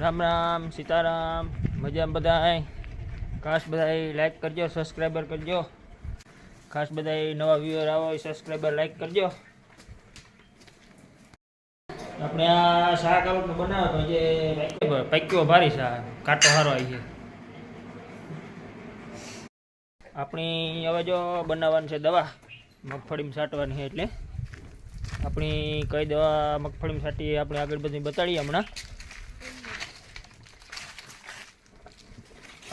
राम राम सीताराम मजा बधाई खास बधाई लाइक करजो सब्सक्राइबर करजो खास बधाई नवा व्यूअर आवो सब्सक्राइबर लाइक करजो। अपने आ शाक आवक बनावे तो जे पाक्यो भारी शाक काटो हारो आई है अपनी हवे जो बनाववानी छे दवा मगफड़ी में छांटवानी है एटले अपनी कई दवा मगफड़ी में छांटी अपने आगळ बधी बताड़ी हमणा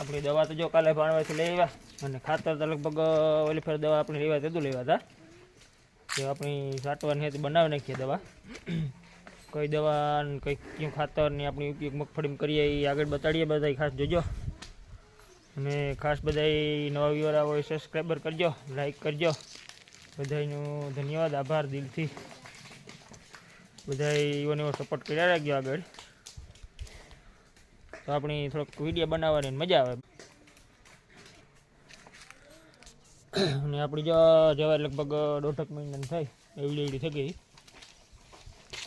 अपनी दवा तो जो काले भाणवाथी लई आव्या अने खातर तो लगभग ओली फेर दवा अपनी लेवा तेदुं लेवा था जे अपनी छांटवानी है तो बनावी नाखीए दवा कई दवा कई क्यों खातर ने अपनी उपयोग मगफड़ी में करीए ए आगळ बताड़ीए बधाई खास जोजो अने खास बधाई नवा व्यूअर आवो सब्सक्राइबर करजो लाइक करजो बधाईनो धन्यवाद आभार दिलथी बधाई एवोने एवो सपोर्ट कर्या राखजो आगळ तो अपनी थोड़ोक विडियो बनाववानी मजा आवे अने आपणी जो जवा लगभग 1.5 महीना थाय एवडी थई गई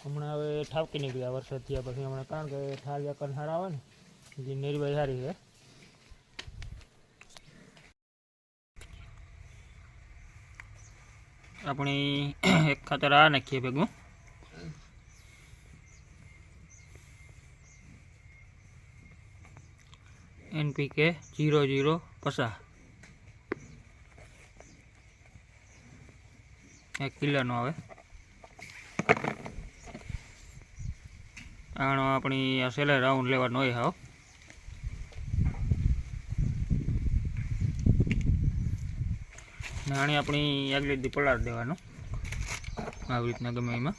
हमणा हवे ठावकी निकळ्या वरसाद थया पछी हमणा कारण के ठारिया कण हारा आवे ने जे नेरवाई हारी है अपनी एक खातर आ नाखीए भेगुं NPK 0050 1 किलो आवे आनो अपनी सेले राउंड लेवानो होय हाव नाणी अपनी आगली दी पलार देवानो આવી રીતના ગમે એમાં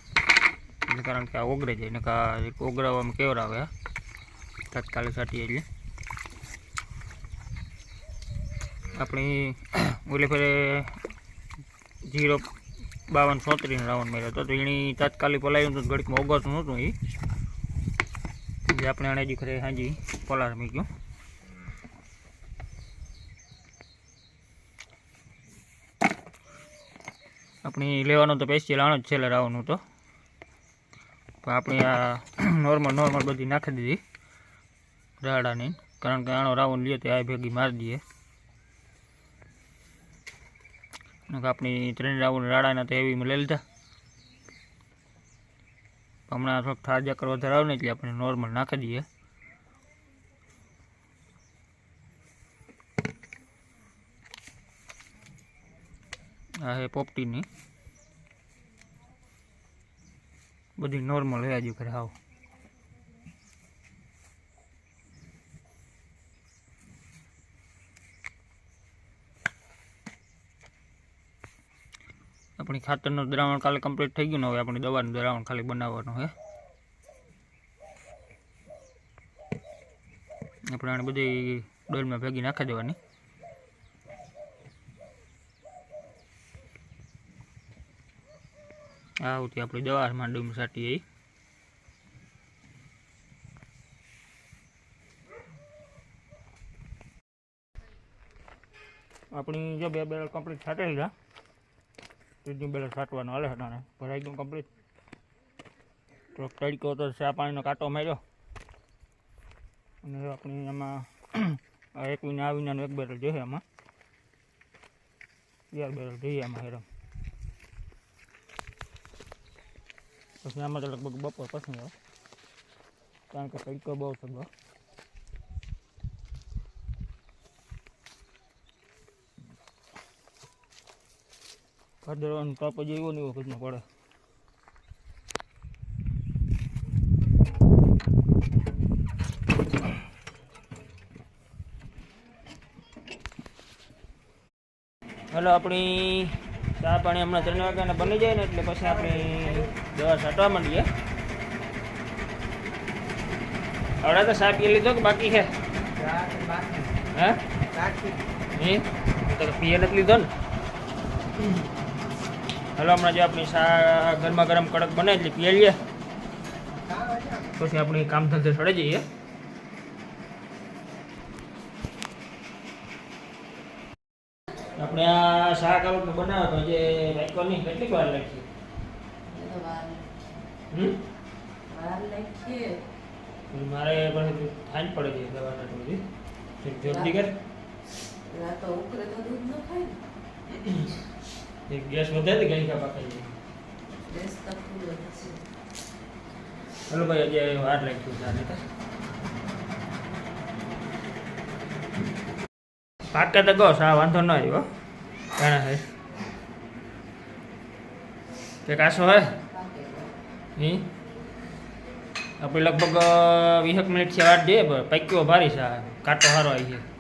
એટલે કારણ કે આ ઓગળે જાય નકા એક ઓગળવામાં કેવરાવે તાત્કાલિક છાંટીએ એટલે अपनी ओले फेरे 05234 राउंड मार्यो तो एनी तात्कालिक पलायु तो घड़ीक में ओगळतुं नहोतुं ए जे आपणे आने जी खरे हांजी पलार मूक्यो अपनी लेवानो तो पेस्टियल आनो ज छेल्ले राउंड तो पण आपणे आ नॉर्मल बधी नाखी दीधी राडानी कारण के आनो राउंड लीए तो आ भेगी मार दीए अपनी 3 राउंड राड़ा तो एवी में ले लीधा हमणा थोड़ा थाजा कर वधारे आवे ने એટલે આપણે नॉर्मल नाखी दीए आ है पोपटी नी बधी नॉर्मल है आज करे हाव अपनी खातरनो द्रावण काले कम्प्लीट थई गयुं ने हवे अपनी दवानुं द्रावण खाली बनाववानुं है આપણે આને બધી ડોલમાં ભેગી નાખી દેવાની આવતી આપણી દવા માંડવીમાં છાંટીએ अपनी जो 2 बेरल कम्प्लीट छांटी लीधा तीजू बेरल छांटवानो हाले हटाणे भराई गयुं कम्प्लीट तो तड़को तो चा पाणीनो कांटो मार्यो अने अपनी आमां आ एक विनानो 1 बेरल जोईए आमां 11 बेरल जोईए आमां हेरम पछी आमां तो लगभग बपोर पछी आवे कारण के तड़को बहु थयो कादरवानुं काप जेवो ने एवो कजनो पड़े हलो अपनी चा पाणी हमणां 3 वाग्याने बनी जाए ने एटले पछी आपणी दवा छांटवा मांडीए आवडे तो चा पी लीधो के बाकी है हे तो पीए नथी लीधो ने हलो हमणां जो अपनी चा गरमा गरम कड़क बने एटले पी लीए पछी अपनी काम धंधे सड़े जईए अपने आ शाक आवक बनावे तो जे राख्यो नहीं કેટલી વાર લાગી વાર લાગી મારે પછી થાન પડે છે દવાના બધી જલ્દી કર રાતો ઉકરે તો દૂધ ન ખાય એક ગેસ વધે તો ગઈ કાપા ખાઈ ગેસ તો ફૂલ છે હલો ભાઈ આજે વાર લાગી જાને તો પાકે તો ગો સા વાંધો ન આવ્યો ઘણા હે કે કાસો હે હી આપણે લગભગ 20 મિનિટ થી વાર દે પક્યો ભારી સા કાટો હારો આવી છે